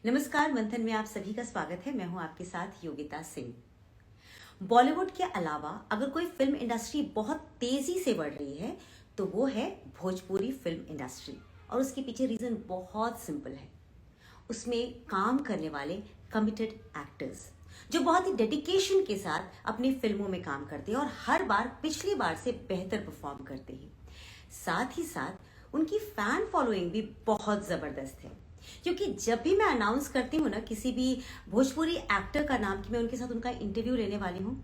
नमस्कार, मंथन में आप सभी का स्वागत है। मैं हूं आपके साथ योगिता सिंह। बॉलीवुड के अलावा अगर कोई फिल्म इंडस्ट्री बहुत तेजी से बढ़ रही है तो वो है भोजपुरी फिल्म इंडस्ट्री। और उसके पीछे रीजन बहुत सिंपल है। उसमें काम करने वाले कमिटेड एक्टर्स जो बहुत ही डेडिकेशन के साथ अपनी फिल्मों में काम करते हैं और हर बार पिछली बार से बेहतर परफॉर्म करते हैं। साथ ही साथ उनकी फैन फॉलोइंग भी बहुत जबरदस्त है, क्योंकि जब भी मैं अनाउंस करती हूँ ना किसी भी भोजपुरी एक्टर का नाम कि मैं उनके साथ उनका इंटरव्यू लेने वाली हूँ,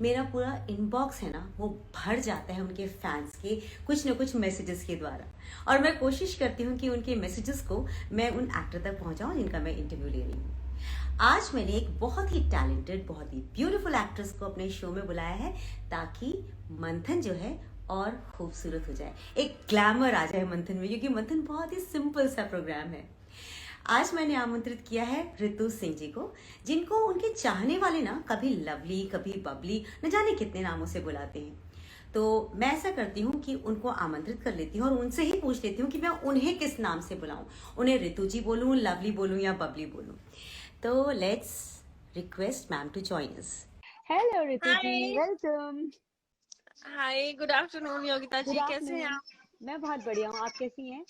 मेरा पूरा इनबॉक्स है ना वो भर जाता है उनके फैंस के कुछ न कुछ मैसेजेस के द्वारा। और मैं कोशिश करती हूँ कि उनके मैसेजेस को मैं उन एक्टर तक पहुँचाऊँ जिनका मैं इंटरव्यू ले रही हूँ। आज मैंने एक बहुत ही टैलेंटेड, बहुत ही ब्यूटीफुल एक्ट्रेस को अपने शो में बुलाया है ताकि मंथन जो है और खूबसूरत हो जाए, एक ग्लैमर आ जाए मंथन में, क्योंकि मंथन बहुत ही सिंपल सा प्रोग्राम है। आज मैंने आमंत्रित किया है रितु सिंह जी को, जिनको उनके चाहने वाले ना कभी लवली, कभी बबली, न जाने कितने नामों से बुलाते हैं। तो मैं ऐसा करती हूँ कि उनको आमंत्रित कर लेती हूँ और उनसे ही पूछ लेती हूँ कि मैं उन्हें किस नाम से बुलाऊं, उन्हें रितु जी बोलूं, लवली बोलूं या बबली बोलूं। तो let's request ma'am to join us. Hello Ritu ji, hi welcome. Hi, good afternoon Yogita good ji, कैसे हैं आफ्टरनून। आप? मैं बहुत बढ़िया हूँ, आप कैसी हैं?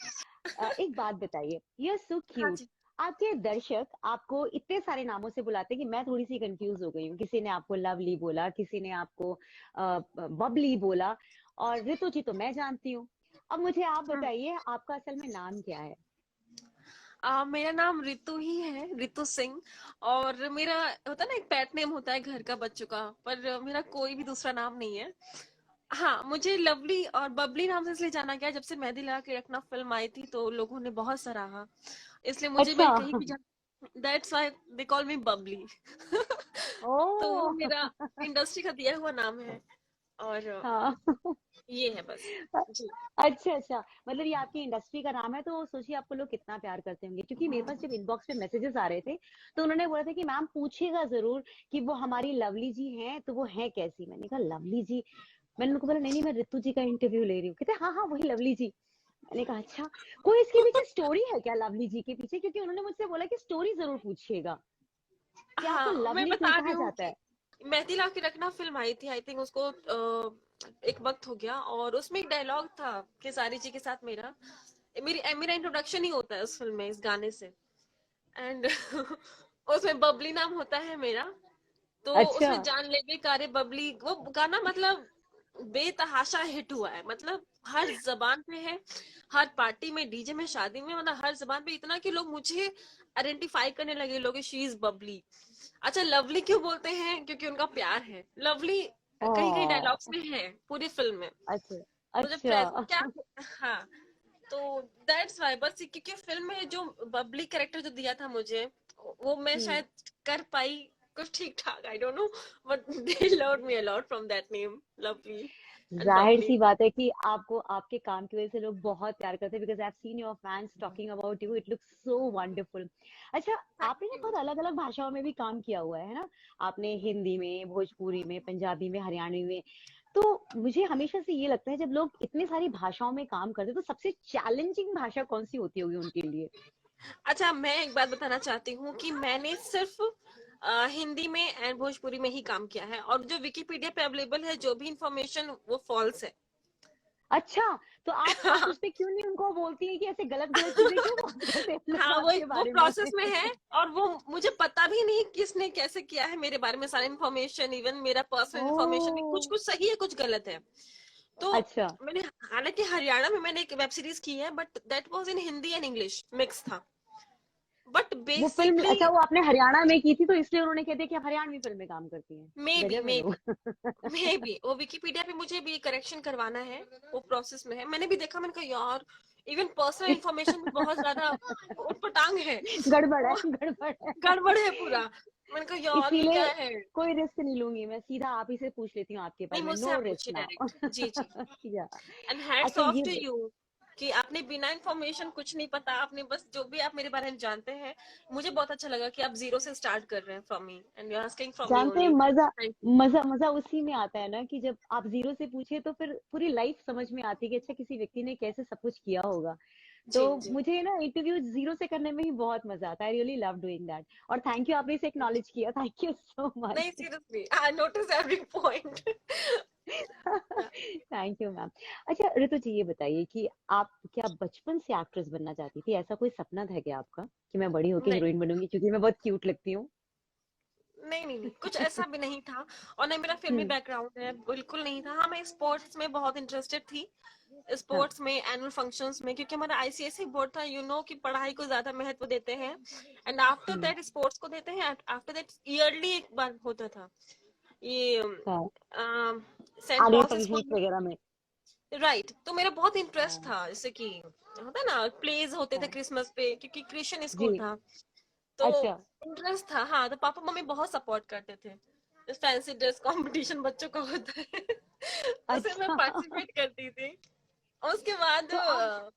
एक बात बताइए, यू सो हाँ क्यूट। जी। आपके दर्शक आपको इतने सारे नामों से बुलाते हैं कि मैं थोड़ी सी कंफ्यूज हो गई हूँ। किसी ने आपको लवली बोला, किसी ने आपको बबली बोला, और रितु जी तो मैं जानती हूँ। अब मुझे आप हम्म, बताइए, आपका असल में नाम क्या है? मेरा नाम रितु ही है, रितु सिंह। और मेरा होता है ना, एक पेट नेम होता है घर का बच्चों का, पर मेरा कोई भी दूसरा नाम नहीं है। हाँ, मुझे लवली और बबली नाम से इसलिए जाना गया, जब से मेहंदी लगा के रखना फिल्म आई थी तो लोगों ने बहुत सराहा, इसलिए मुझे अच्छा। मैं कहीं भी जा, दैट्स व्हाई दे कॉल मी बबली। तो वो ओ। मेरा इंडस्ट्री का दिया हुआ नाम है। और हाँ। ये है बस। जी। अच्छा अच्छा, मतलब ये आपकी इंडस्ट्री का नाम है, तो सोचिए आपको लोग कितना प्यार करते होंगे। क्योंकि मेरे पास जब इनबॉक्स पे मैसेजेस आ रहे थे तो उन्होंने बोला था कि मैम पूछिएगा जरूर कि वो हमारी लवली जी हैं तो वो हैं कैसी। मैंने कहा लवली जी? मैंने उनको बोला नहीं नहीं, मैं रितु जी का इंटरव्यू ले रही हूँ। कहते हाँ हाँ वही लवली जी। मैंने कहा अच्छा, कोई इसके पीछे स्टोरी है क्या लवली जी के पीछे? क्योंकि उन्होंने मुझसे बोला कि स्टोरी जरूर पूछिएगा कि आपको हाँ, मैं लवली क्यों बता रही कहा हूँ जाता कि है। मेहंदी ला के रखना फिल्म आई थी, आई थिंक उसको एक वक्त हो गया, और उसमें एक डायलॉग था खेसारी जी के साथ मेरा, मेरा इंट्रोडक्शन ही होता है उस फिल्म में इस गाने से। एंड उसमें बबली नाम होता है मेरा। तो अच्छा। उसमें जान लेवे कारे बबली, वो गाना मतलब बेतहाशा हिट हुआ है, मतलब हर जबान पे है, हर पार्टी में, डीजे में, शादी में, मतलब हर जबान पे, इतना कि लोग मुझे आइडेंटिफाई करने लगे, लोग शी इज बबली। अच्छा, लवली क्यों बोलते हैं? क्योंकि उनका प्यार है। लवली कहीं कहीं ओ। डायलॉग्स में है पूरी फिल्म में। अच्छा तो जब प्रेजेंट अच्छा। क्या, हाँ, तो दैट्स वाई, बस क्योंकि फिल्म में जो बबली कैरेक्टर जो दिया था मुझे, वो मैं हम्म। शायद कर पाई कुछ ठीक ठाक, I don't know, but they loved me a lot from that name, lovely and जाहिर बबली। सी बात है कि आपको आपके काम की वजह से लोग बहुत प्यार करते हैं, because I have seen your fans talking about you, it looks so wonderful. अच्छा, थैंक आपने ना यू। बहुत अलग अलग भाषाओं में भी काम किया हुआ है ना? आपने हिंदी में, भोजपुरी में, पंजाबी में, हरियाणवी में। तो मुझे हमेशा से ये लगता है जब लोग इतनी सारी भाषाओं में काम करते हैं तो सबसे चैलेंजिंग भाषा कौन सी होती होगी उनके लिए? अच्छा, मैं एक बात बताना चाहती हूँ कि मैंने सिर्फ हिंदी में एंड भोजपुरी में ही काम किया है, और जो विकिपीडिया पे अवेलेबल है जो भी इंफॉर्मेशन, वो फॉल्स है। अच्छा, तो आप उस पे क्यों नहीं उनको बोलती हैं कि ऐसे गलत गलत चीजें क्यों बात करते हैं लोग हाँ, आपके वो बारे में? प्रोसेस में है, और वो मुझे पता भी नहीं किसने कैसे किया है मेरे बारे में सारा इन्फॉर्मेशन, इवन मेरा पर्सनल इन्फॉर्मेशन भी कुछ ओह। कुछ सही है, कुछ गलत है। तो अच्छा। मैंने, हालांकि हरियाणा में मैंने एक वेब सीरीज की है, but that was in Hindi and English mix था, बट वो फिल्म, बेसिकली, अच्छा वो आपने हरियाणा में की थी तो इसलिए उन्होंने कह दिया कि आप हरियाणवी फिल्म में काम करती हैं। मे बी गजब है मे लोग। मे बी वो विकिपीडिया पे मुझे भी करेक्शन करवाना है, वो प्रोसेस में है। मैंने भी देखा, मैंने कहा यार, इवन पर्सनल इन्फॉर्मेशन भी बहुत ज्यादा उटपटांग है, गड़बड़ है, वो गड़बड़ है। गड़बड़ है पूरा। मैंने कहा यार, ये क्या इसीलिए है? कोई रिस्क नहीं लूंगी, मैं सीधा आप ही से पूछ लेती हूँ आपके नहीं, बारे में। मुझसे नो आप रिस्क पूछिए नाउ। डायरेक्ट। जी जी। या। एंड हैट्स अच्छा ऑफ ये टू यू कि आपने बिना इंफॉर्मेशन, कुछ नहीं पता, आपने बस जो भी आप मेरे बारे में जानते हैं, मुझे बहुत अच्छा लगा कि आप जीरो से स्टार्ट कर रहे हैं from me, and you are asking from me जानते हैं, ओनली। मजा थैंक मजा मजा उसी में आता है ना कि जब आप जीरो से पूछे तो फिर पूरी लाइफ समझ में आती है कि अच्छा किसी व्यक्ति ने कैसे सब कुछ किया होगा। तो जी जी। मुझे ना इंटरव्यू जीरो से करने में ही बहुत मजा आता है। I really love doing that. और थैंक यू, आपने इसे एक्नॉलेज किया, थैंक यू सो नहीं, much. Seriously I notice every point. Thank you ma'am. अच्छा ऋतु जी, ये बताइए कि आप क्या बचपन से एक्ट्रेस बनना चाहती थी? ऐसा कोई सपना था क्या आपका कि मैं बड़ी होकर नहीं हीरोइन बनूंगी क्योंकि मैं बहुत क्यूट लगती हूँ? नहीं नहीं नहीं, कुछ ऐसा भी नहीं था। और ना मेरा फिल्मी हम्म। बैकग्राउंड है, बिल्कुल नहीं था। हाँ, मैं स्पोर्ट्स में बहुत इंटरेस्टेड थी, हाँ। स्पोर्ट्स में, एनुअल फंक्शंस में, क्योंकि हमारा आईसीएसई बोर्ड था, कि पढ़ाई को ज्यादा महत्व देते हैं। And after hmm. That sports को देते हैं। आफ्टर दैट ईयरली एक बार होता था ये हाँ, Saint annual Paul's functions school. वगैरह में। राइट, तो मेरा बहुत इंटरेस्ट हाँ। था, जैसे कि होता है ना, प्लेज होते थे हाँ। क्रिसमस पे, क्योंकि क्रिश्चियन जी। स्कूल था। तो अच्छा। इंटरेस्ट था, हाँ। तो पापा मम्मी बहुत सपोर्ट करते थे। फैंसी ड्रेस कंपटीशन बच्चों का होता है, उसमें मैं अच्छा। पार्टिसिपेट करती थी। और उसके बाद तो आप,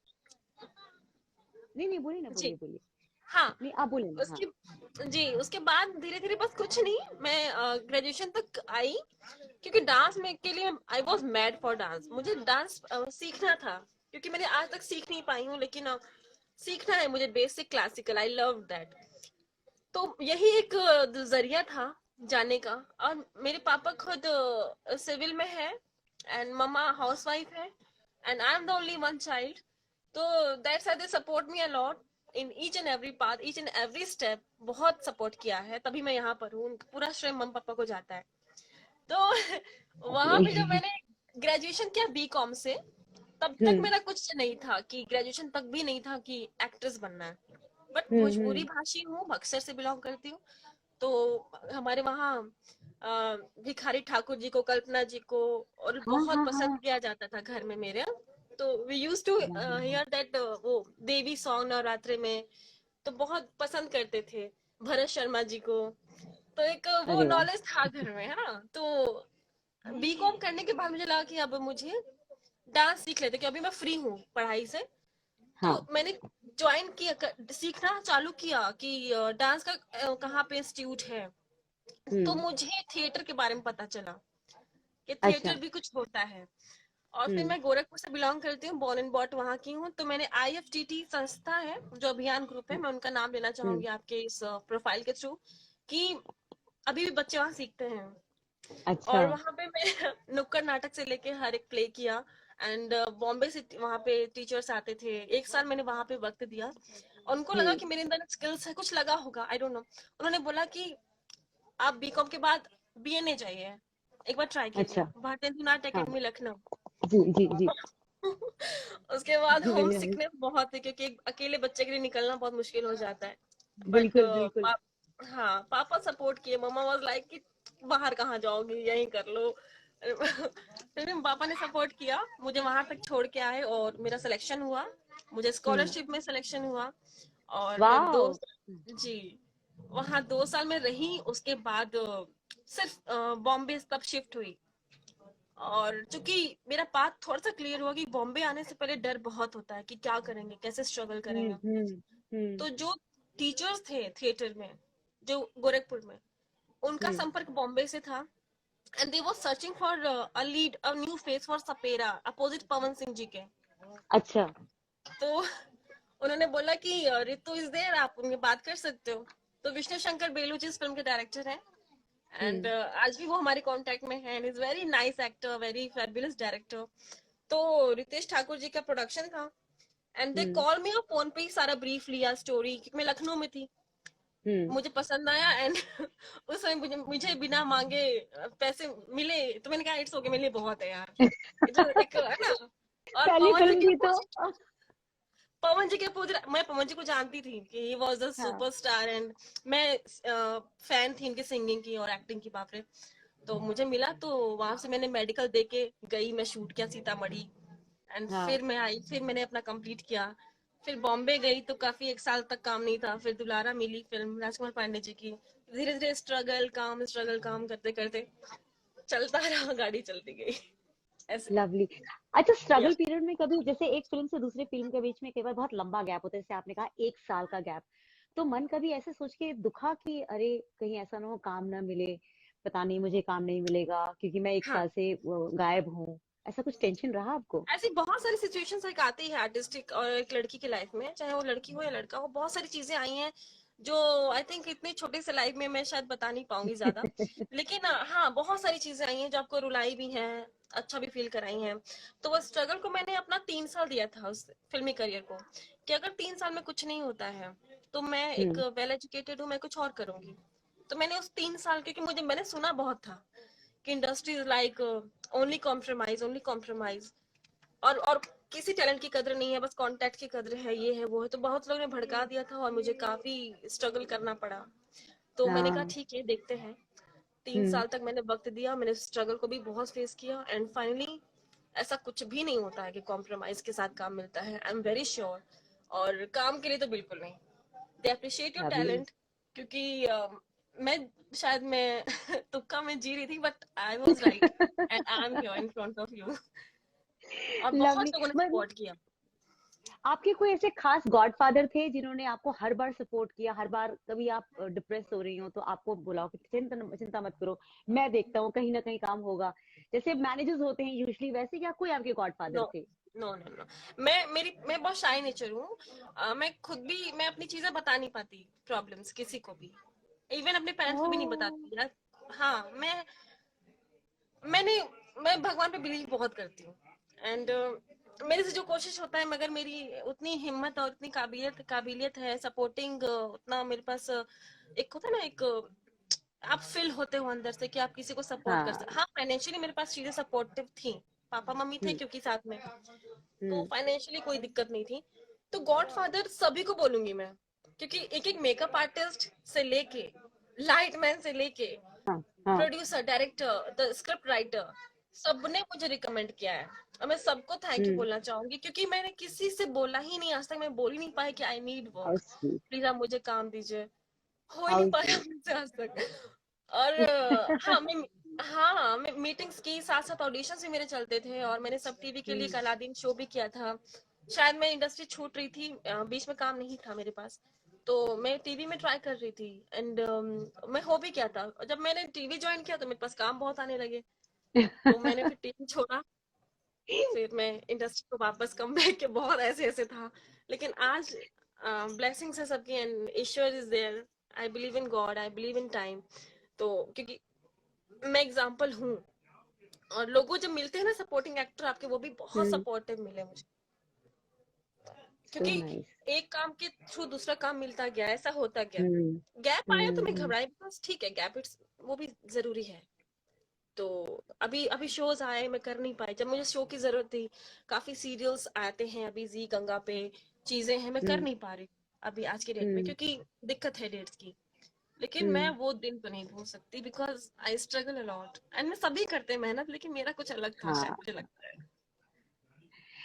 नहीं नहीं, बोलिए ना, जी, बोलिए बोलिए। हाँ, नहीं, आप बोलिए ना। हाँ। उसके जी, उसके बाद धीरे धीरे, बस कुछ नहीं, मैं ग्रेजुएशन तक आई, क्योंकि डांस में के लिए I was mad for dance. मुझे डांस सीखना था, क्योंकि मैंने आज तक सीख नहीं पाई हूँ, लेकिन सीखना है मुझे basic classical, I love that. तो यही एक जरिया था जाने का। और मेरे पापा खुद सिविल में है, एंड मम्मा हाउसवाइफ है, and I am the only one child. तो that's why they support me a lot in each and every path, each and every step. बहुत सपोर्ट किया है, तभी मैं यहाँ पर हूँ। उनका पूरा श्रेय मम्मी पापा को जाता है। तो वहां पे जब मैंने ग्रेजुएशन किया बीकॉम से, तब तक हम्म। मेरा कुछ नहीं था, कि ग्रेजुएशन तक भी नहीं था कि एक्ट्रेस बनना है। बट भोजपुरी हम्म। भाषी हूँ, बक्सर से बिलोंग करती हूँ। तो हमारे वहाँ भिखारी ठाकुर जी को, कल्पना जी को, और हाँ बहुत हाँ पसंद हाँ। किया जाता था घर में मेरे। तो वी यूज टू हाँ। हियर दैट, वो देवी सॉन्ग नवरात्रि में, तो बहुत पसंद करते थे भरत शर्मा जी को। तो एक वो अरे वाह। नॉलेज था घर में, है ना। तो बीकॉम करने के बाद मुझे लगा कि अब मुझे डांस सीख लेते, कि अभी मैं फ्री हूँ पढ़ाई से। तो हाँ। मैंने ज्वाइन किया, सीखना चालू किया कि डांस का कहाँ पे इंस्टीट्यूट है। तो हम्म। मुझे थिएटर के बारे में पता चला कि अच्छा। थिएटर भी कुछ होता है। और फिर हम्म। मैं गोरखपुर से बिलोंग करती हूँ, बॉर्न एंड बॉट वहाँ की हूँ। तो मैंने आईएफटीटी संस्था है, जो अभियान ग्रुप है, मैं उनका नाम लेना हम्म। चाहूंगी आपके इस प्रोफाइल के थ्रू, कि अभी भी बच्चे वहाँ सीखते हैं। अच्छा। और वहाँ पे मैं नुक्कड़ नाटक से लेके हर एक प्ले किया। एंड बॉम्बे से वहाँ पे टीचर्स आते थे, एक साल मैंने वहाँ पे वक्त दिया। और उनको लगा हम्म। कि मेरे अंदर स्किल्स है, कुछ लगा होगा, आई डोंट नो। उन्होंने बोला कि आप बीकॉम के बाद बीएनए जाइए, एक बार ट्राई कीजिए, अच्छा। भारतीय नाट्य हाँ। अकेडमी लखनऊ। जी जी जी। उसके बाद होम वेरी नाइस। सिकनेस बहुत है, क्योंकि एक अकेले बच्चे के लिए निकलना बहुत मुश्किल हो जाता है। बट बिल्कुल बिल्कुल। हाँ, पापा सपोर्ट किए। मम्मा वाज लाइक कि बाहर कहाँ जाओगी, यहीं कर लो। फिर भी पापा ने सपोर्ट किया, मुझे वहां तक छोड़ के आए, और मेरा सिलेक्शन हुआ, मुझे हम्म। स्कॉलरशिप में सिलेक्शन हुआ। और फिर वाओ। जी, वहाँ 2 साल में रही। उसके बाद सिर्फ बॉम्बे तब शिफ्ट हुई। और चूंकि मेरा पाथ थोड़ा सा क्लियर हुआ कि बॉम्बे आने से पहले डर बहुत होता है, कि क्या करेंगे, कैसे स्ट्रगल हम्म। करेंगे। हम्म। हम्म। तो जो टीचर्स थे थिएटर में, जो गोरखपुर में, उनका हम्म। संपर्क बॉम्बे से था। And they was searching for a lead, a new face for Sapera, opposite Pawan Singh ji के। अच्छा। तो उन्होंने बोला कि रितु इज देयर, आप उनके बात कर सकते हो। तो विष्णु शंकर बेलू जी इस फिल्म के डायरेक्टर हैं। एंड हम्म। आज भी वो हमारे कांटेक्ट में है, and is very nice actor, very fabulous director. तो रितेश ठाकुर जी का प्रोडक्शन था। And they hmm. कॉल मी, और फोन पे ही सारा ब्रीफ लिया स्टोरी, क्योंकि मैं लखनऊ में थी। हम्म। मुझे पसंद आया, एंड उस समय मुझे बिना मांगे पैसे मिले। तो मैंने कहा इट्स ओके, मेरे लिए बहुत है यार। इट एक है ना। और पहली पवन जी फिल्म के थी तो। पवन जी के पूरे, मैं पवन जी को जानती थी कि ही वाज द हाँ। सुपरस्टार। एंड मैं फैन थी इनकी सिंगिंग की और एक्टिंग की, बाप रे। तो मुझे मिला, तो वहां से मैंने मेडिकल दे के गई, मैं शूट किया सीतामढ़ी। एंड हाँ। फिर मैं आई, फिर मैंने अपना कंप्लीट किया। फिर बॉम्बे गई, तो काफी एक साल तक काम नहीं था। फिर दुलारा मिली फिल्म राजकुमार पांडे जी की। धीरे धीरे स्ट्रगल काम करते करते चलता रहा, गाड़ी चलती गई ऐसे। लवली। अच्छा, या स्ट्रगल पीरियड में कभी, जैसे एक फिल्म से दूसरी फिल्म के बीच में कई बार बहुत लंबा गैप होता है, जैसे आपने कहा 1 साल का गैप, तो मन कभी ऐसे सोच के दुखा कि अरे कहीं ऐसा ना हो काम ना मिले, पता नहीं मुझे काम नहीं मिलेगा क्योंकि मैं 1 साल हाँ, से गायब हूँ, ऐसा कुछ टेंशन रहा आपको? ऐसी बहुत सारी सिचुएशंस एक आती है आर्टिस्टिक और एक लड़की की लाइफ में, चाहे वो लड़की हो या लड़का हो, बहुत सारी चीजें आई हैं जो आई थिंक इतनी छोटे से लाइफ में मैं शायद बता नहीं पाऊंगी ज्यादा। लेकिन हाँ, बहुत सारी चीजें आई हैं जो आपको रुलाई भी हैं, अच्छा भी फील कराई हैं। तो वो स्ट्रगल को मैंने अपना 3 साल दिया था उस फिल्मी करियर को, कि अगर 3 साल में कुछ नहीं होता है तो मैं एक हम्म। वेल एजुकेटेड हूँ, मैं कुछ और करूंगी। तो मैंने उस 3 साल, क्योंकि मैंने सुना बहुत था कि industry is like only compromise, only compromise, और किसी टैलेंट की कदर नहीं है, बस कॉन्टेक्ट की कदर है, ये है वो है। तो बहुत लोगों ने भड़का दिया था और मुझे काफी स्ट्रगल करना पड़ा। तो मैंने कहा हाँ। ठीक है, देखते हैं। तीन हम्म। साल तक मैंने वक्त दिया, मैंने स्ट्रगल को भी बहुत फेस किया, एंड फाइनली ऐसा कुछ भी नहीं होता है कि कॉम्प्रोमाइज के साथ काम मिलता है, आई एम वेरी श्योर। और काम के लिए तो बिल्कुल नहीं, they appreciate your lovely. Talent. क्योंकि मैं शायद मैं तुक्का में जी रही थी, but I was right and I am here in front of you. और लवली। बहुत लोगों ने मतलब सपोर्ट किया। आपके कोई ऐसे खास गॉडफादर थे जिन्होंने आपको हर बार सपोर्ट किया? हर बार कभी आप डिप्रेस हो रही हो तो आपको बुलाओ कि चिंता मत करो, मैं देखता हूँ, कहीं ना कहीं काम होगा, जैसे मैनेजर्स होते हैं यूजुअली, वैसे क्या कोई आपके गॉडफादर नो, थे? नो। मैं बहुत शाय नेचर हूँ। मैं खुद भी, मैं अपनी चीजें बता नहीं पाती, प्रॉब्लम्स किसी को भी, इवन अपने पेरेंट्स को भी नहीं ओह। बताती यार। हाँ, मैंने मैं भगवान पे बिलीव बहुत करती हूँ, एंड मेरे से जो कोशिश होता है, मगर मेरी उतनी हिम्मत और उतनी काबिलियत है सपोर्टिंग, उतना मेरे पास एक होता है ना, एक आप फील होते हो अंदर से कि आप किसी को सपोर्ट कर सकते। हाँ। हाँ, फाइनेंशियली मेरे पास चीजें सपोर्टिव थी, पापा मम्मी थे हम्म। क्योंकि साथ में, तो हम्म। फाइनेंशियली कोई दिक्कत नहीं थी। तो गॉड फादर सभी को बोलूंगी मैं, क्योंकि एक एक मेकअप आर्टिस्ट से लेके लाइट मैन से लेके हाँ। हाँ। Producer, director, the script writer, सबने मुझे रिकमेंड किया है। और मैं सबको थैंक यू हम्म। बोलना चाहूंगी, क्योंकि मैंने किसी से बोला ही नहीं आज तक, मैं बोल ही नहीं पाई कि I need how work, sweet. Please आप मुझे काम दीजिए। हो ही नहीं हाउ पाया स्वीट। मुझसे आज तक। और हाँ, मैं मीटिंग्स की, साथ साथ ऑडिशंस भी मेरे चलते थे, और मैंने सब टीवी के लिए एक हम्म। अलादीन शो भी किया था। शायद मैं इंडस्ट्री छूट रही थी, बीच में काम नहीं था मेरे पास, तो मैं टीवी में ट्राई कर रही थी, एंड मैं हो भी क्या था। और जब मैंने टीवी ज्वाइन किया तो मेरे पास काम बहुत आने लगे, तो मैंने फिर टीवी छोड़ा, फिर मैं इंडस्ट्री को वापस कम बैक के बहुत ऐसे ऐसे था। लेकिन आज ब्लेसिंग्स है सबकी, एंड ईश्वर is there. I believe in God, I believe in time. तो क्योंकि मैं एग्जाम्पल हूँ, और लोगों जब मिलते हैं ना सपोर्टिंग एक्टर आपके, वो भी बहुत हम्म। सपोर्टिव मिले मुझे, सो क्योंकि नाइस। एक काम के थ्रू दूसरा काम मिलता गया, ऐसा होता गया। हम्म। गैप आया तो मैं हम्म। घबराई, बिकॉज ठीक है, गैप इट्स वो भी जरूरी है। तो अभी अभी शोज आए, मैं कर नहीं पाई जब मुझे शो की जरूरत थी। काफी सीरियल्स आते हैं अभी जी गंगा पे, चीजें हैं, मैं कर हम्म। नहीं पा रही अभी आज की डेट में, हम्म। क्योंकि दिक्कत है डेट्स की। लेकिन मैं हम्म। वो दिन तो नहीं भूल सकती, because I struggle a lot, and मैं सभी करते हैं मेहनत, लेकिन मेरा कुछ अलग था शायद, हाँ। मुझे लगता है।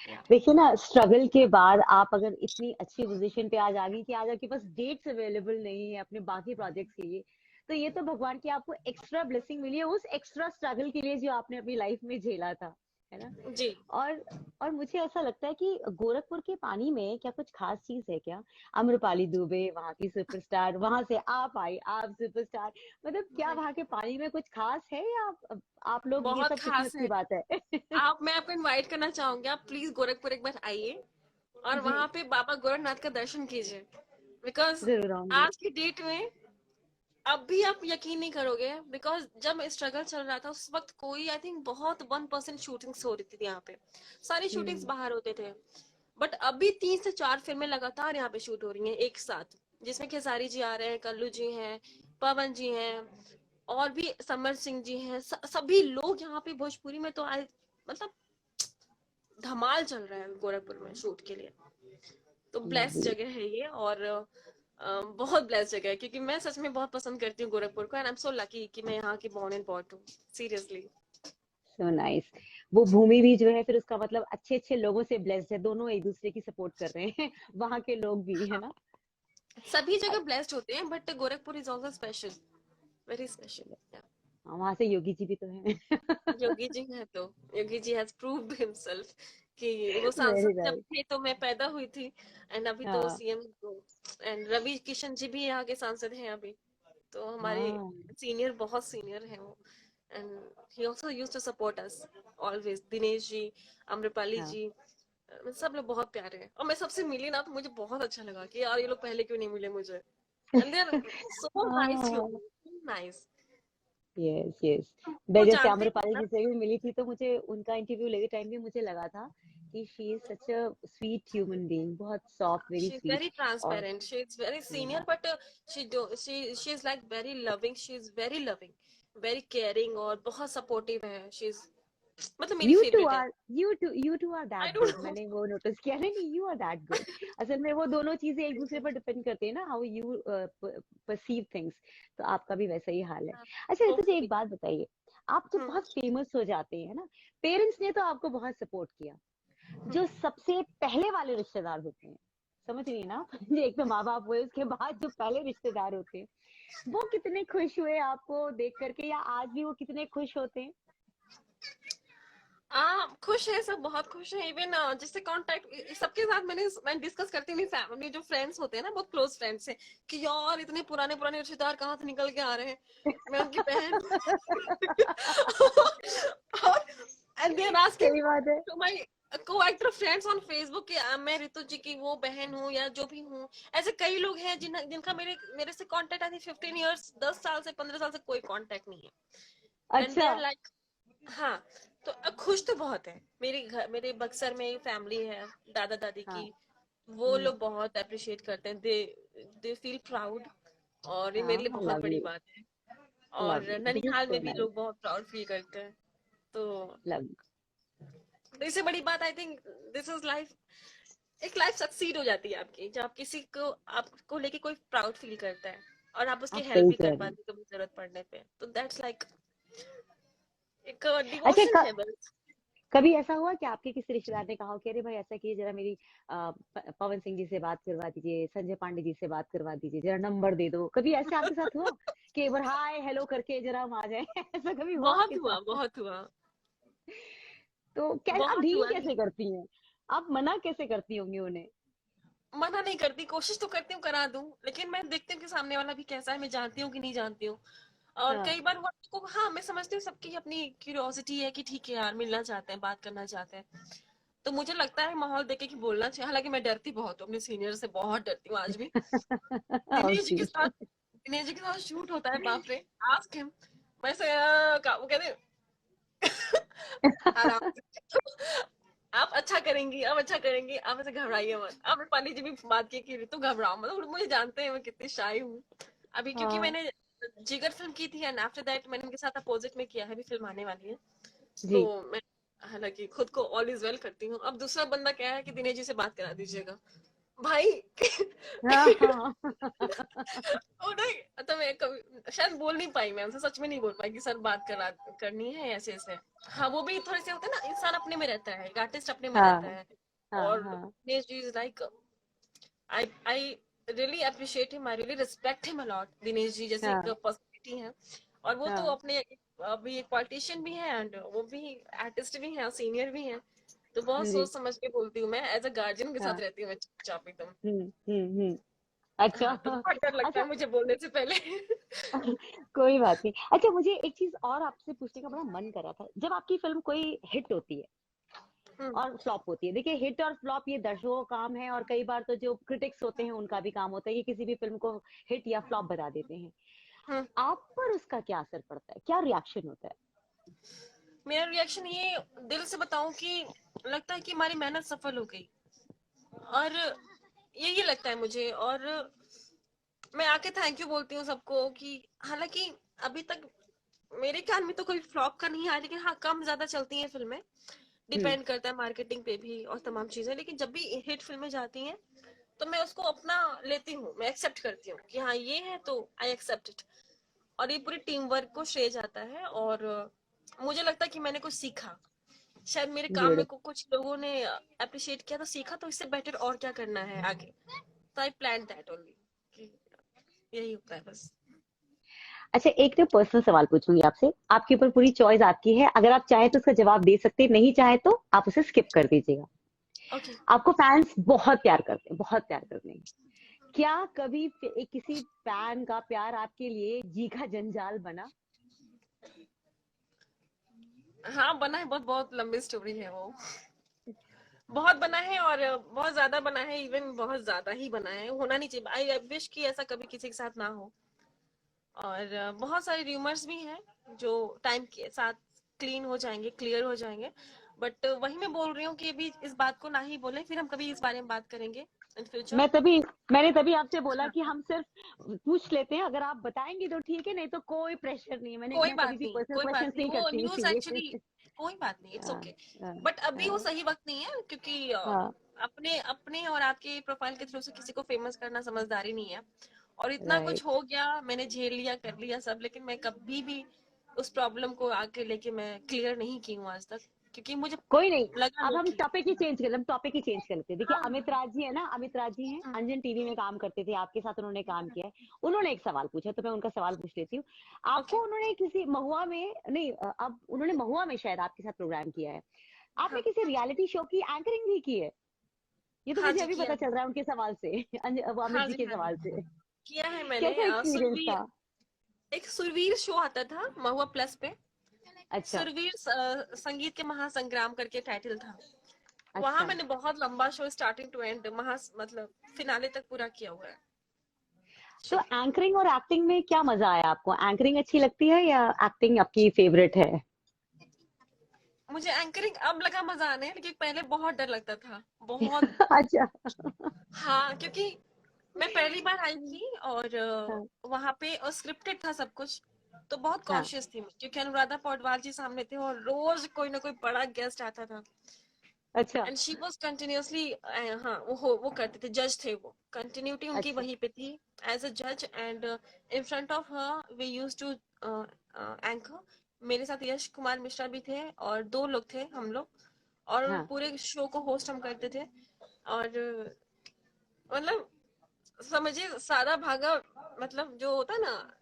Yeah. देखिए ना, स्ट्रगल के बाद आप अगर इतनी अच्छी पोजीशन पे आज आ गई कि आज आपके पास डेट्स अवेलेबल नहीं है अपने बाकी प्रोजेक्ट्स के लिए, तो ये तो भगवान की आपको एक्स्ट्रा ब्लेसिंग मिली है उस एक्स्ट्रा स्ट्रगल के लिए जो आपने अपनी लाइफ में झेला था, है ना? जी। और और मुझे ऐसा लगता है कि गोरखपुर के पानी में क्या कुछ खास चीज है क्या? अम्रपाली दुबे वहां की सुपरस्टार, वहां से आप आई, आप सुपरस्टार, मतलब क्या वहां के पानी में कुछ खास है, या आप लोग ये बहुत सब किस्मत खास की है। बात है? मैं आपको इनवाइट करना चाहूंगी, आप प्लीज गोरखपुर एक बार आइए, और जी। वहां पे बाबा गोरखनाथ का दर्शन कीजिए, बिकॉज जरूर आऊंगी। आज की डेट में अब भी आप यकीन नहीं करोगे, बिकॉज जब स्ट्रगल चल रहा था उस वक्त कोई, आई थिंक बहुत 1% शूटिंग्स हो रही थी यहाँ पे, सारी शूटिंग्स हम्म। बाहर होते थे। बट अभी 3 से 4 फिल्में लगातार यहाँ पे शूट हो रही हैं एक साथ, जिसमें खेसारी जी आ रहे हैं, कल्लू जी हैं, पवन जी हैं, और भी समर सिंह जी हैं, सभी लोग यहाँ पे भोजपुरी में तो आए, मतलब धमाल चल रहा है गोरखपुर में शूट के लिए। तो ब्लेस लवली। जगह है ये, और बहुत ब्लेस जगह है, क्योंकि मैं सच में बहुत पसंद करती हूँ गोरखपुर को, and I am so lucky कि मैं यहाँ की बॉर्न एंड बॉट हूँ, सीरियसली। So nice. वो भूमि भी जो है फिर उसका मतलब अच्छे अच्छे लोगों से ब्लेस्ड है, दोनों एक दूसरे की सपोर्ट कर रहे हैं वहां के लोग भी, है हाँ, ना? सभी जगह ब्लेस्ड होते हैं, but Gorakhpur is also special, very special. वहां से योगी जी भी तो है। योगी जी है, तो Yogi ji has proved himself कि वो वेरी सांसद जब नाइस। थे तो मैं पैदा हुई थी, एंड अभी तो हाँ। सीएम तो, एंड रवि किशन जी भी यहाँ के सांसद हैं अभी, तो हमारे हाँ। सीनियर, बहुत सीनियर हैं वो, and he also used to support us always. Dinesh ji, Amrapali हाँ जी, सब लोग बहुत प्यारे हैं। और मैं सबसे मिली ना तो मुझे बहुत अच्छा लगा कि यार ये लोग पहले क्यों नहीं मिले मुझे। And they are so nice हाँ human, so nice। Yes yes. मैं वो जैसे जानते ही आम्रपाली ना। जी से भी मिली थी तो मुझे उनका इंटरव्यू लेते टाइम भी मुझे लगा था कि she is such a sweet human being, बहुत soft, very She's sweet. very और transparent. She's very senior, या but she's like very loving. She's very loving, very caring और बहुत supportive है। She's मतलब मेरी favorite है। You two are I that don't good, know। मैंने वो नोटिस किया। नहीं, यू आर दैट गुड। असल में वो दोनों चीजें एक दूसरे पर डिपेंड करती है ना, हाउ यू परसीव थिंग्स। तो आपका भी वैसा ही हाल है। अच्छा तुझे एक Hopefully। बात बताइए, आप जब हम्म बहुत फेमस हो जाते हैं ना, पेरेंट्स ने तो आपको बहुत सपोर्ट किया, जो सबसे पहले वाले रिश्तेदार होते हैं, समझ रही है ना? जो एक तो माँ बाप हुए, उसके बाद जो पहले रिश्तेदार होते हैं, वो कितने खुश हुए आपको देख करके, या आज भी वो कितने खुश होते हैं? खुश है, सब बहुत खुश है। इवन जिससे कांटेक्ट सबके साथ मैं डिस्कस करती हूँ, अपनी जो फ्रेंड्स होते हैं ना, बहुत क्लोज फ्रेंड्स से, कि यार इतने पुराने पुराने रिश्तेदार कहाँ से निकल के आ रहे हैं। मैं उनकी बहन और एंड दे आर आस्किंग सही बात है। To my coactor friends on Facebook कि मैं रितु जी की वो बहन हूँ या जो भी हूँ। ऐसे कई लोग हैं जिनका मेरे मेरे से कांटेक्ट आई थिंक 15 इयर्स, 10 साल से 15 साल से कोई कांटेक्ट नहीं है। एंड दे अच्छा। आर लाइक, हाँ। तो खुश तो बहुत है। मेरे बक्सर में फैमिली है, दादा दादी हाँ। की, वो हम्म। लोग बहुत अप्रिशिएट करते हैं। दे फील प्राउड, और ये मेरे लिए हाँ, बहुत बड़ी लवली। बात है। और लवली, दिस इज ननिहाल सो में भी नाइस। लोग बहुत प्राउड फील करते हैं। तो लवली। इससे बड़ी बात I think this is life. एक लाइफ सक्सीड हो जाती है आपकी जब आप किसी को आपको लेके कोई प्राउड फील करता है और आप उसकी आप हेल्प सही भी कह कर रही हैं। पाते हो कभी जरूरत पड़ने पे। तो दैट्स लाइक एक अच्छा, डिवोशन है बस। कभी ऐसा हुआ कि आपके किसी रिश्तेदार ने कहा हो कि अरे भाई ऐसा कीजिए, जरा मेरी पवन सिंह जी से बात करवा दीजिए, संजय पांडे जी से बात करवा दीजिए, जरा नंबर दे दो? कभी ऐसे आपके साथ हुआ कि एक बार हाय हेलो करके जरा हम आ जाए? ऐसा कभी हुआ आपके बहुत हुआ, साथ? बहुत हुआ, तो क्या आप बहुत डील हुआ। कैसे करती हैं? आप मना कैसे करती होंगी उन्हें? मना नहीं करती, कोशिश तो करती हूँ करा दूं, लेकिन मैं देखती हूँ कि सामने वाला भी कैसा है, मैं जानती हूँ कि नहीं जानती हूँ। और हाँ कई बार वो को, हाँ मैं समझती हूँ सबकी अपनी क्यूरियोसिटी है कि ठीक है यार मिलना चाहते हैं, बात करना चाहते हैं। तो मुझे लगता है माहौल देखे कि बोलना चाहिए। हालांकि मैं डरती बहुत हूँ, अपने सीनियर से बहुत डरती हूँ आज भी। दिनेश जी के साथ ऑब्वियसली। दिनेश जी के साथ शूट होता है, बाप रे। Ask him. वैसे वो कहते हैं, आराम से आप अच्छा करेंगी, आप अच्छा करेंगी, आप ऐसे घबराइए मत। अब पानी जी भी बात की कि ऋतु घबराओ मत, मतलब मुझे जानते हैं मैं कितनी शाई हूँ अभी, क्योंकि हाँ मैंने जिगर फिल्म की थी एंड आफ्टर दैट मैंने उनके साथ अपोजिट में किया है, अभी फिल्म आने वाली है। तो जी। मैं हालांकि खुद को ऑल इज वेल करती हूँ। अब दूसरा बंदा क्या है कि दिनेश जी से बात करा दीजिएगा भाई। हाँ हाँ। ओ नहीं, तो मैं कभी शायद बोल नहीं पाई, मैं उनसे सच में नहीं बोल पाई कि सर बात करनी है ऐसे ऐसे। हाँ वो भी थोड़े से होते हैं ना, इंसान अपने में रहता है, एक आर्टिस्ट अपने में हाँ रहता है। हाँ और हाँ। Dinesh ji is like, I really appreciate him, I really respect him a lot. Dinesh ji जैसे एक हाँ पर्सनैलिटी है, और वो तो हाँ। अपने अभी एक पॉलिटिशियन भी है एंड वो भी आर्टिस्ट भी है, सीनियर भी है। तो बहुत जी। सोच समझ के बोलती हूँ मैं, एज अ गार्जियन के साथ हाँ। रहती हूँ मैं चुपचाप एकदम। हम्म। अच्छा। हाँ तो बहुत डर लगता अच्छा। है मुझे बोलने से पहले। कोई बात नहीं। अच्छा, मुझे एक चीज और आपसे पूछने का बड़ा मन कर रहा था। जब आपकी फिल्म कोई हिट होती है हम्म और फ्लॉप होती है, देखिए हिट और फ्लॉप ये दर्शकों का काम है, और कई बार तो जो क्रिटिक्स होते हैं उनका भी काम होता है कि किसी भी फिल्म को हिट या फ्लॉप बता देते हैं। हम्म। आप पर उसका क्या असर पड़ता है, क्या रिएक्शन होता है? मेरा रिएक्शन ये, दिल से बताऊं कि लगता है कि हमारी मेहनत सफल हो गई, और यही लगता है मुझे। और मैं आके थैंक यू बोलती हूँ सबको कि हालांकि अभी तक मेरे ख्याल में तो कोई फ्लॉप का नहीं आया, लेकिन हाँ कम ज्यादा चलती हैं फिल्में, हम्म। डिपेंड करता है मार्केटिंग पे भी और तमाम चीजें। लेकिन जब भी हिट फिल्में जाती हैं तो मैं उसको अपना लेती हूँ, मैं एक्सेप्ट करती हूँ कि हाँ ये है तो आई एक्सेप्ट इट। और ये पूरी टीम वर्क को श्रेय जाता है। और मुझे लगता है कि मैंने कुछ सीखा, शायद मेरे काम में ब्यूटीफुल। कुछ लोगों ने अप्रिशिएट किया तो सीखा, तो इससे बेटर और क्या करना है आगे। तो आई प्लान दैट ओनली कि यही होता है बस। अच्छा, एक तो पर्सनल सवाल पूछूंगी आपसे, आपके ऊपर पूरी चॉइस आपकी है, अगर आप चाहे तो उसका जवाब दे सकते हैं, नहीं चाहे तो आप उसे स्किप कर दीजिएगा। ओके। आपको फैंस बहुत प्यार करते हैं, बहुत प्यार करते हैं। क्या कभी किसी फैन का प्यार आपके लिए जी का जंजाल बना? हाँ बना है, बहुत बहुत लंबी स्टोरी है वो। बहुत बना है और बहुत ज्यादा बना है, इवन बहुत ज्यादा ही बना है, होना नहीं चाहिए। आई विश कि ऐसा कभी किसी के साथ ना हो। और बहुत सारे र्यूमर्स भी हैं जो टाइम के साथ क्लीन हो जाएंगे, क्लियर हो जाएंगे। बट वही मैं बोल रही हूँ कि अभी इस बात को ना ही बोले, फिर हम कभी इस बारे में बात करेंगे इन फ्यूचर। मैंने तभी आपसे बोला हाँ, कि हम सिर्फ पूछ लेते हैं, अगर आप बताएंगी तो ठीक है, नहीं तो कोई प्रेशर नहीं है। कोई मैं कभी बात भी नहीं, पर्सनल कोई बात क्वेश्चंस नहीं, नहीं वो करती न्यूज़ इसीलिए। एक्चुअली कोई बात नहीं, इट्स हाँ, ओके। हाँ, बट अभी वो हाँ, सही वक्त नहीं है, क्योंकि हाँ, अपने अपने और आपके प्रोफाइल के थ्रू से किसी को फेमस करना समझदारी नहीं है। और इतना राइट। कुछ हो गया, मैंने झेल लिया, कर लिया सब, लेकिन मैं कभी भी उस प्रॉब्लम को आके लेके मैं क्लियर नहीं की हूँ आज तक, क्योंकि मुझे कोई नहीं, लगा अब नहीं हम कि टॉपिक ही चेंज कर लेते हैं, टॉपिक ही चेंज कर लेते हैं। देखिए, हाँ अमित राज जी है ना, अमित राज जी हैं, हाँ अंजन टीवी में काम करते थे, आपके साथ उन्होंने काम किया है। उन्होंने एक सवाल पूछा, तो मैं उनका सवाल पूछ लेती हूँ। ओके आपको उन्होंने किसी महुआ में नहीं, अब उन्होंने महुआ में शायद आपके साथ प्रोग्राम किया है। आपने हाँ किसी रियलिटी शो की एंकरिंग भी की है? ये तो हाँ मुझे जी अभी किया पता है। चल रहा है उनके सवाल से, वो अमित हाँ जी जी के हाँ जी सवाल से। किया है मैंने। कैसा एक्सपीरियंस सुरवीर, था? एक सुरवीर शो आता था महुआ प्लस पे। अच्छा, सुरवीर संगीत के महासंग्राम करके टाइटल था। वहां अच्छा। मैंने बहुत लंबा शो स्टार्टिंग टू एंड महा मतलब फिनाले तक पूरा किया हुआ है तो शो। एंकरिंग और एक्टिंग में क्या मजा आया आपको? एंकरिंग अच्छी लगती है या एक्टिंग आपकी फेवरेट है? मुझे एंकरिंग अब लगा मजा आने, लेकिन पहले बहुत डर लगता था, बहुत। अच्छा। हाँ, क्योंकि मैं पहली बार आई थी और हाँ, वहां पे स्क्रिप्टेड था सब कुछ। तो बहुत हाँ, कॉन्शियस थी मैं, क्योंकि अनुराधा पौडवाल जी सामने थे और रोज कोई ना कोई बड़ा गेस्ट आता था। अच्छा, एंड शी वाज कंटिन्यूअसली, हाँ वो करते थे, जज थे वो, कंटिन्यूटी उनकी अच्छा, वहीं पे थी एज अ जज। And in front of her we used to anchor. मेरे साथ यश कुमार मिश्रा भी थे और दो लोग थे हम लोग, और हाँ, पूरे शो को होस्ट हम करते थे। और मतलब समझिए सारा भागा, मतलब जो होता है ना,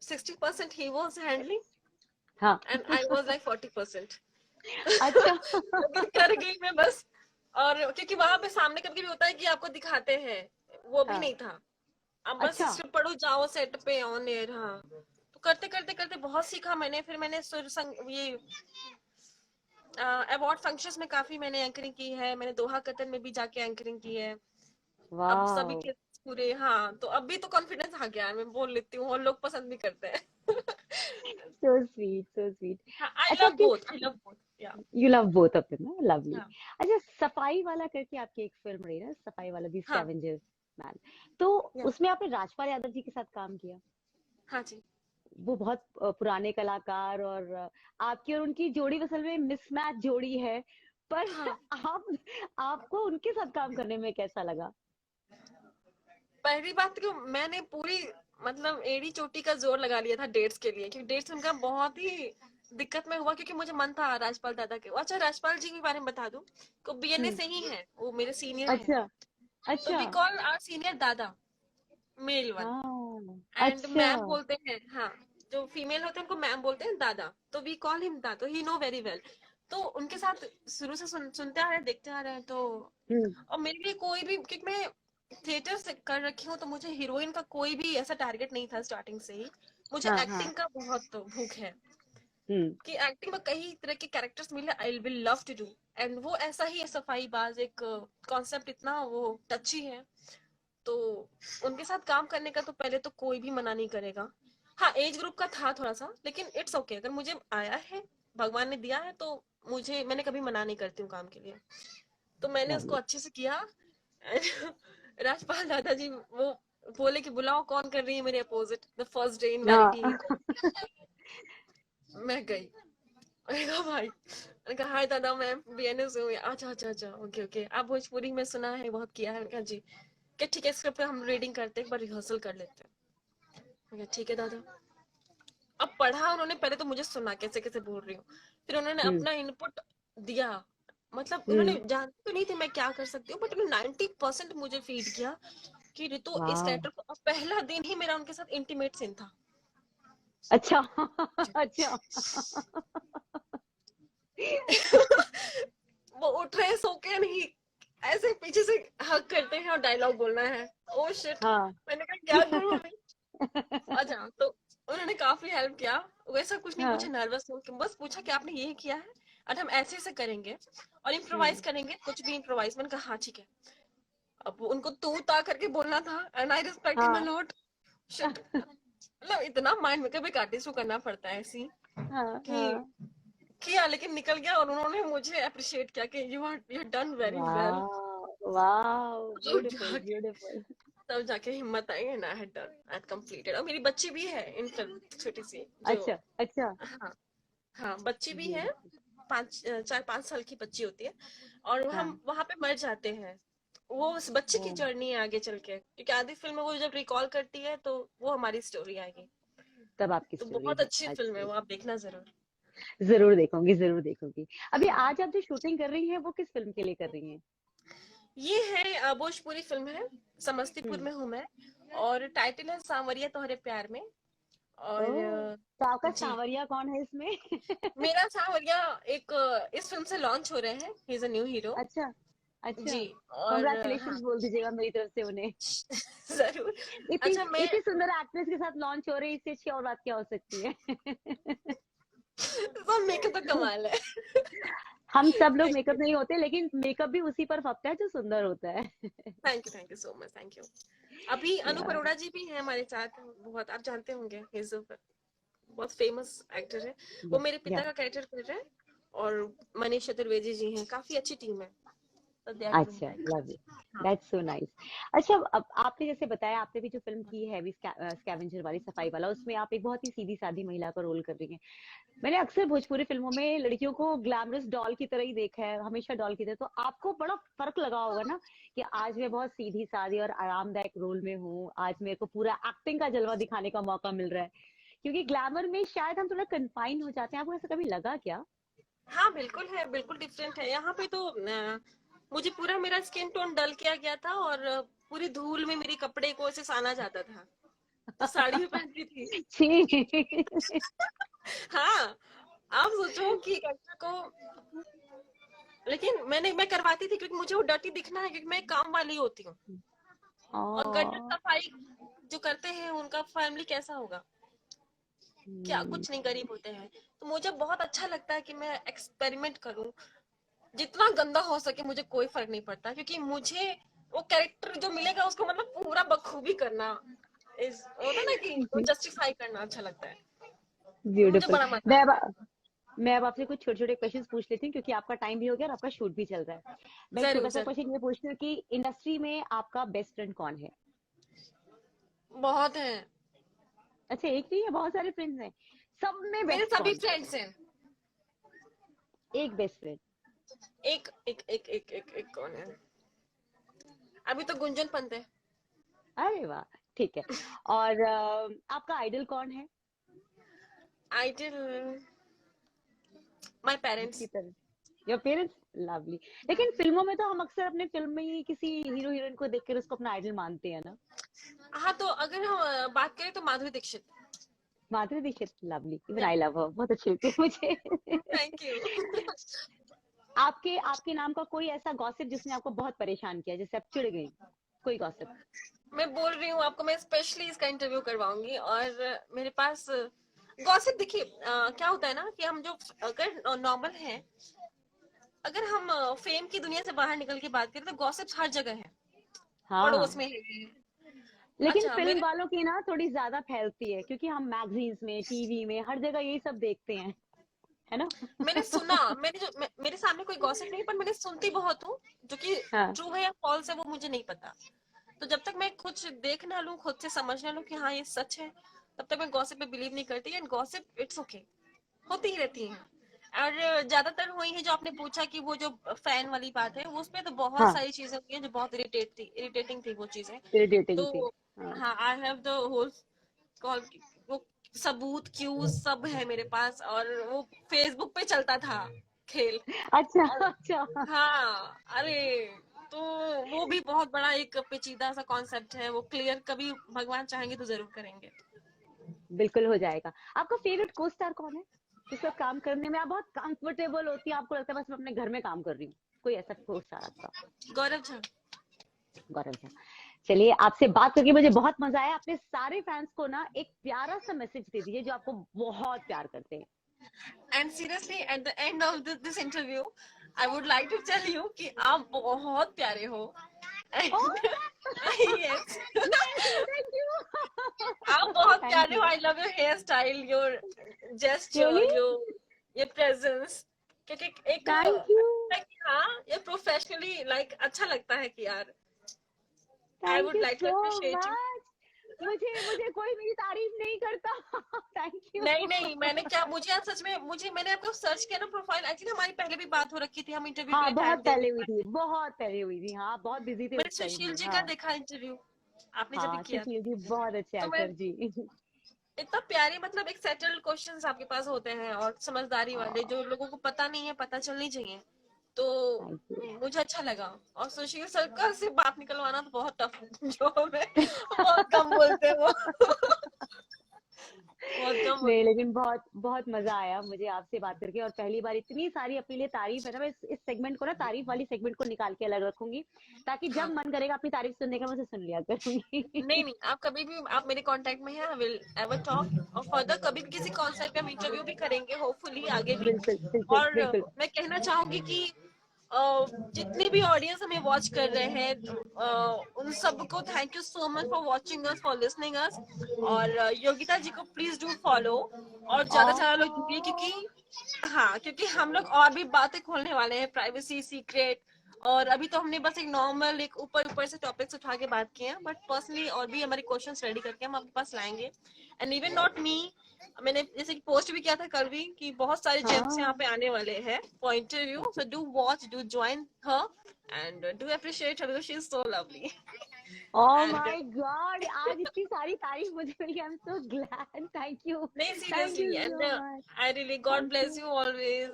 60% ही वॉज हैंडलिंग हाँ। And I was like 40%। अच्छा। लेकिन कर गई मैं बस। और क्योंकि वहां पे सामने कभी कभी होता है कि आपको दिखाते हैं, वो भी हाँ, नहीं था। अब बस अच्छा, स्क्रिप्ट पढ़ो, जाओ सेट पे ऑन एयर। हाँ, तो करते करते करते बहुत सीखा मैंने। फिर मैंने सुर संग ये अवार्ड फंक्शंस में काफी मैंने एंकरिंग की है, मैंने दोहा कतन में भी जाके एंकरिंग की है। अब सभी वाह। के पूरे, हाँ, तो अब भी तो कॉन्फिडेंस आ गया है, मैं बोल लेती हूँ और लोग पसंद भी करते हैं। So sweet, so sweet. हाँ, आई अच्छा, love both, I love both, या you love both of them, lovely. हाँ अच्छा, सफाई वाला करके आपकी एक फिल्म रही ना, सफाई वाला, दी हाँ स्कैवेंजर्स मैन। तो या उसमें आपने राजपाल यादव जी के साथ काम किया। हाँ जी वो बहुत पुराने कलाकार, और आपकी और उनकी जोड़ी असल में मिसमैच जोड़ी है। पर हाँ। आप आपको उनके साथ काम करने में कैसा लगा? पहली बात तो मैंने पूरी मतलब एड़ी चोटी का जोर लगा लिया था डेट्स के लिए, क्योंकि डेट्स उनका बहुत ही दिक्कत में हुआ, क्योंकि मुझे मन था राजपाल दादा के। अच्छा, राजपाल जी के बारे में बता दूं, को बीएनए हम्म। से ही है, वो मेरे सीनियर हैं। अच्छा, तो अच्छा। वी कॉल आवर सीनियर दादा, मेल वन। हाँ, एंड अच्छा। मैम बोलते हैं, हाँ, जो फीमेल होते हैं उनको मैम बोलते हैं, दादा। तो वी कॉल हिम दादा, ही नो वेरी वेल। तो उनके साथ शुरू से सुनते आ रहे हैं, देखते आ रहे हैं। तो हम्म। और मेरे लिए कोई भी, क्योंकि मैं थिएटर से कर रखी हूँ, तो मुझे हीरोइन का कोई भी ऐसा टारगेट नहीं था स्टार्टिंग से ही। मुझे हाँ, हाँ। एक्टिंग का बहुत भूख है, हम्म। कि एक्टिंग में कई तरह के कैरेक्टर्स मिले, I will love to do. And वो ऐसा ही है, सफाई बाज एक कॉन्सेप्ट इतना वो टची है। तो उनके साथ काम करने का तो पहले तो कोई भी मना नहीं करेगा। हाँ, एज ग्रुप का था थोड़ा सा, लेकिन इट्स ओके, अगर मुझे आया है, भगवान ने दिया है, तो मैंने कभी मना नहीं करती हूँ काम के लिए। तो मैंने उसको लवली। अच्छे से किया। राजपाल दादाजी वो बोले कि बुलाओ कौन कर रही है मेरे opposite, the first day in vanity हाँ। वीक। मैं गई, मैंने कहा भाई, मैंने कहा हाय दादा, मैं बीएनए से हूँ। अच्छा अच्छा अच्छा, ओके ओके, आप भोजपुरी में सुना है, बहुत किया है। मैंने कहा जी। क्या ठीक है, स्क्रिप्ट हम रीडिंग करते हैं, एक बार रिहर्सल कर लेते हैं। मैंने कहा ठीक है दादा। अब पढ़ा उन्होंने, पहले तो मुझे सुना कैसे कैसे बोल रही हूँ, फिर उन्होंने हम्म। अपना इनपुट दिया। मतलब उन्होंने हम्म। जानती तो नहीं थी मैं क्या कर सकती हूँ, बट उन्होंने 90% मुझे फीड किया कि ऋतु इस वाह। कैरेक्टर को। और पहला दिन ही मेरा उनके साथ इंटीमेट सीन था। अच्छा। अच्छा। वो उठ रहे सो के नहीं, ऐसे पीछे से हक करते हैं और डायलॉग बोलना है। ओ शिट, हाँ। मैंने कहा क्या करूं अभी। अच्छा, तो उन्होंने काफी हेल्प किया। वैसा कुछ नहीं पूछा, हाँ नर्वस हो कि बस पूछा कि आपने ये किया है और हम ऐसे ऐसे करेंगे और इम्प्रोवाइज करेंगे, कुछ भी इम्प्रोवाइज। मैंने कहा हाँ ठीक है। अब उनको तू ता करके बोलना था, and I respect him a हाँ लॉट। शिट, मतलब इतना माइंड मेकअप एक आर्टिस्ट को करना पड़ता है ऐसी हाँ कि हाँ। किया, लेकिन निकल गया और उन्होंने मुझे अप्रिशिएट किया कि यू डन वेरी वेल। वाह वाह, तब ब्यूटीफुल जाके ब्यूटीफुल। तब जाके हिम्मत आई and I had done and completed. और मेरी बच्ची भी है इन फिल्म, छोटी सी जो, अच्छा अच्छा। हाँ हाँ बच्ची भी है, ब्यूटीफुल। 4-5 साल की बच्ची होती है। और हम हाँ। वहां पे मर जाते हैं। वो उस बच्चे ओ, की जर्नी है आगे चल के, क्योंकि आधी फिल्म में वो जब रिकॉल करती है तो वो हमारी स्टोरी आएगी। तब आपकी तो स्टोरी बहुत है। अच्छी फिल्म है अच्छा, वो, आप देखना जरूर। जरूर देखूंगी जरूर देखूंगी। अभी हाँ, आज आप जो शूटिंग कर रही हैं वो किस फिल्म के लिए कर रही हैं? ये है भोजपुरी फिल्म है, समस्तीपुर हम्म। में हूँ मैं। और टाइटल है सांवरिया तोहरे प्यार में। और ओह, तो आपका जी, सांवरिया कौन है इसमें? मेरा सांवरिया एक इस फिल्म से लॉन्च हो रहे हैं, he is a new hero. अच्छा अच्छा। जी। और हाँ, कॉन्ग्रेचुलेशन बोल दीजिएगा मेरी तरफ से उन्हें। जरूर। इतनी अच्छा मैं इतनी सुंदर एक्ट्रेस के साथ लॉन्च हो रही है, इससे अच्छी और बात क्या हो सकती है? सब मेकअप का कमाल है। हम सब लोग थैंक मेकअप यू, नहीं होते, लेकिन मेकअप भी उसी पर फपता है जो सुंदर होता है। Thank you so much, thank you. अभी अनु या अरोड़ा जी भी हैं हमारे साथ, बहुत आप जानते होंगे, he is a बहुत फेमस एक्टर है। वो मेरे पिता या। का कैरेक्टर कर रहे हैं। और मनीष चतुर्वेदी जी हैं, काफी अच्छी टीम है। So they are doing अच्छा, like, लव इट, हाँ। That's so nice. अच्छा, अब आपने जैसे बताया, आपने भी जो फिल्म की है अभी स्कैवेंजर वाली, सफाई वाला, उसमें आप एक बहुत ही सीधी सादी महिला का रोल कर रही हैं। मैंने अक्सर भोजपुरी फिल्मों में लड़कियों को ग्लैमरस डॉल की तरह ही देखा है, हमेशा डॉल की तरह। तो आपको बड़ा फर्क लगा होगा ना कि आज मैं बहुत सीधी सादी और आरामदायक रोल में हूँ, आज मेरे को पूरा एक्टिंग का जलवा दिखाने का मौका मिल रहा है। क्योंकि ग्लैमर में शायद हम थोड़ा कन्फाइन हो जाते हैं, आपको ऐसा कभी लगा क्या? हाँ बिल्कुल है, बिल्कुल डिफरेंट है। यहाँ पे तो मुझे पूरा मेरा स्किन टोन डल किया गया था, और पूरी धूल में मेरे कपड़े को ऐसे साना जाता था, तो साड़ी भी पहनती थी। छी। हाँ, आप सोचो कि एक्टर को, लेकिन मैं करवाती थी क्योंकि मुझे वो डर्टी दिखना है, क्योंकि मैं एक काम वाली होती हूँ। और गटर ओ, सफाई जो करते हैं उनका फैमिली कैसा होगा, क्या हम्म, कुछ नहीं, गरीब होते हैं। तो मुझे बहुत अच्छा लगता है कि मैं एक्सपेरिमेंट करूं, जितना गंदा हो सके, मुझे कोई फर्क नहीं पड़ता, क्योंकि मुझे वो कैरेक्टर जो मिलेगा उसको मतलब पूरा बखूबी करना, इस होता है ना कि जस्टिफाई करना अच्छा लगता है। तो मुझे ब्यूटीफुल। बड़ा मजा मैं आता है। अब मैं अब आपसे कुछ छोटे छोटे क्वेश्चंस पूछ लेती हूँ, क्योंकि आपका टाइम भी हो गया और आपका शूट भी चल रहा है। मैं एक जरूर छोटा सा जरूर। क्वेश्चन ये पूछती हूँ कि इंडस्ट्री में आपका बेस्ट फ्रेंड कौन है? बहुत है। अच्छा, एक नहीं है, बहुत सारे फ्रेंड्स हैं। सब में मेरे बेस्ट सभी कौन? फ्रेंड्स हैं। एक बेस्ट फ्रेंड। एक एक एक एक एक, एक कौन है, अभी तो गुंजन पंत है। अरे वाह, ठीक है। और आपका आइडल कौन है? आइडल, माय जिसकी पेरेंट्स। तरह, योर पेरेंट्स, लवली। लेकिन फिल्मों में तो हम अक्सर अपने फिल्म में ही किसी हीरो हीरोइन को देखकर उसको अपना आइडल मानते हैं ना। हाँ, तो अगर हम बात करें तो माधुरी दीक्षित। माधुरी दीक्षित, लवली, इवन या, आई लव हर, बहुत अच्छी लगती है मुझे। Thank you. आपके आपके नाम का कोई ऐसा गॉसिप जिसने आपको बहुत परेशान किया, जिससे आप चिढ़ गई? कोई गॉसिप? मैं बोल रही हूँ आपको, मैं स्पेशली इसका इंटरव्यू करवाऊंगी। और मेरे पास गॉसिप, देखिए क्या होता है ना कि हम जो अगर नॉर्मल है, अगर हम फेम की दुनिया से बाहर निकल के बात करें तो गॉसिप्स हर जगह है, पड़ोस हाँ, में है। लेकिन अच्छा फिल्म मेरे, वालों की ना थोड़ी ज्यादा फैलती है, क्योंकि हम मैगजीन्स में, टीवी में, हर जगह यही सब देखते हैं, है ना? मैंने सुना, मेरे सामने कोई गॉसिप नहीं, पर मैंने सुनती बहुत हूँ। जो कि हाँ ट्रू है या फॉल्स है वो मुझे नहीं पता। तो जब तक मैं कुछ देख ना लूं, खुद से समझ ना लूं कि हाँ ये सच है, तब तक मैं गॉसिप पे बिलीव नहीं करती। एंड गॉसिप इट्स ओके, होती ही रहती है। और ज्यादातर हुई है, जो आपने पूछा कि वो जो फैन वाली बात है, वो उसमें तो बहुत हाँ, सारी चीजें हुई हैं जो बहुत इरिटेटिंग थी वो चीजें। इरिटेटिंग तो थी। हाँ। हाँ, I have the whole call, वो सबूत क्यूज सब है मेरे पास, और वो फेसबुक पे चलता था खेल। अच्छा और अच्छा। हाँ, अरे, तो वो भी बहुत बड़ा एक पेचीदा सा कॉन्सेप्ट है, वो क्लियर कभी भगवान चाहेंगे तो जरूर करेंगे। बिल्कुल हो जाएगा। आपका फेवरेट को स्टार कौन है, जिसका काम करने में आप बहुत कंफर्टेबल होती है, आपको लगता है बस मैं अपने घर में काम कर रही हूँ? कोई ऐसा को स्टार आपका? गौरव झा। गौरव झा। चलिए, आपसे बात करके मुझे बहुत मजा आया। अपने सारे फैंस को ना एक प्यारा सा मैसेज दे दीजिए जो आपको बहुत प्यार करते हैं। And seriously, at the end of this interview, I would like to tell you कि आप बहुत प्यारे हो। And yes, thank you. आप बहुत थैंक प्यारे हो। You. I love your hairstyle, your gesture, really? your presence। क्योंकि एक थैंक यू। हाँ, ये प्रोफेशनली लाइक अच्छा लगता है कि यार I thank would you like to so appreciate you। Much. मुझे मुझे कोई मेरी तारीफ नहीं करता। Thank you. नहीं नहीं, मैंने क्या, मुझे आज सच में, मैंने आपको सर्च किया ना प्रोफाइल, एक्चुअली हमारी पहले भी बात हो रखी थी, हम इंटरव्यू के हाँ, लिए बहुत टाइम दे पहले नहीं हुई पाए थी, थे। बहुत पहले हुई थी। हाँ, बहुत बिजी थे मैंने उस टाइम सुशील भी। जी का हाँ। देखा इंटरव्यू, आपने जब भी हाँ, किया था। सुशील जी बहुत अच्छे तो मैं एक्टर जी। इतना प्यारे, मतलब एक सेटल्ड क्वेश्चंस आपके पास होते हैं और समझदारी वाले जो लोगों को पता नहीं है, पता चलनी चाहिए। तो थैंक यू। मुझे अच्छा लगा। और सुशील सर का से बात निकलवाना तो बहुत टफ जॉब है, बहुत कम बोलते हैं वो। बहुत कम नहीं, बोलते लेकिन बहुत बहुत मजा आया मुझे आपसे बात करके। और पहली बार इतनी सारी अपने लिए तारीफ है ना, मैं इस सेगमेंट को ना, तारीफ वाली सेगमेंट को निकाल के अलग रखूंगी, ताकि हैं। जब हाँ, मन करेगा अपनी तारीफ सुनने का, मैं उसे सुन लिया करूंगी। नहीं नहीं, आप कभी भी, आप मेरे कांटेक्ट में हैं, आई विल एवर टॉक। और फर्दर कभी भी किसी कॉन्सेप्ट पे हम इंटरव्यू भी करेंगे, होपफुली आगे भी। बिल्कुल बिल्कुल और बिल्कुल। मैं कहना चाहूंगी कि जितने भी ऑडियंस हमें वॉच कर रहे हैं, उन सबको thank you so much for watching us, for listening अस। और योगिता जी को प्लीज डू फॉलो, और ज्यादा से ज्यादा लोग जुड़िए, क्योंकि हाँ, क्योंकि हम लोग और भी बातें खोलने वाले हैं, प्राइवेसी, सीक्रेट। और अभी तो हमने बस एक नॉर्मल, एक ऊपर ऊपर से टॉपिक्स उठा के बात किए हैं, बट पर्सनली और भी हमारे क्वेश्चंस रेडी करके हम आपके पास लाएंगे। एंड इवन नॉट मी, मैंने जैसे कि पोस्ट भी किया था कल भी कि बहुत सारे जेम्स यहाँ हाँ। पे आने वाले हैं for interview, so do watch, do join her and do appreciate her, because she is so lovely. Oh and my God, आज इतनी सारी तारीफ मुझे मिली। I am so glad. नहीं, thank seriously, you and so much. I really, God thank bless you. You always,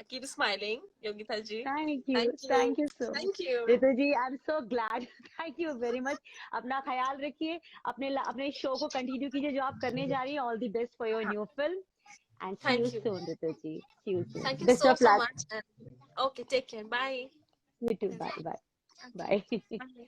keep smiling Yogita ji. Thank you. Thank you, thank you so much thank you, Ritu ji. I am so glad. Thank you very much. अपना ख्याल रखिए। अपने show को continue कीजिए जो आप करने जा रही हैं। All the best for your new film and see you thank you, soon Ritu ji. See you soon. thank you best so of so luck. much, and okay, take care, bye। You too. Bye bye. Okay, bye. bye।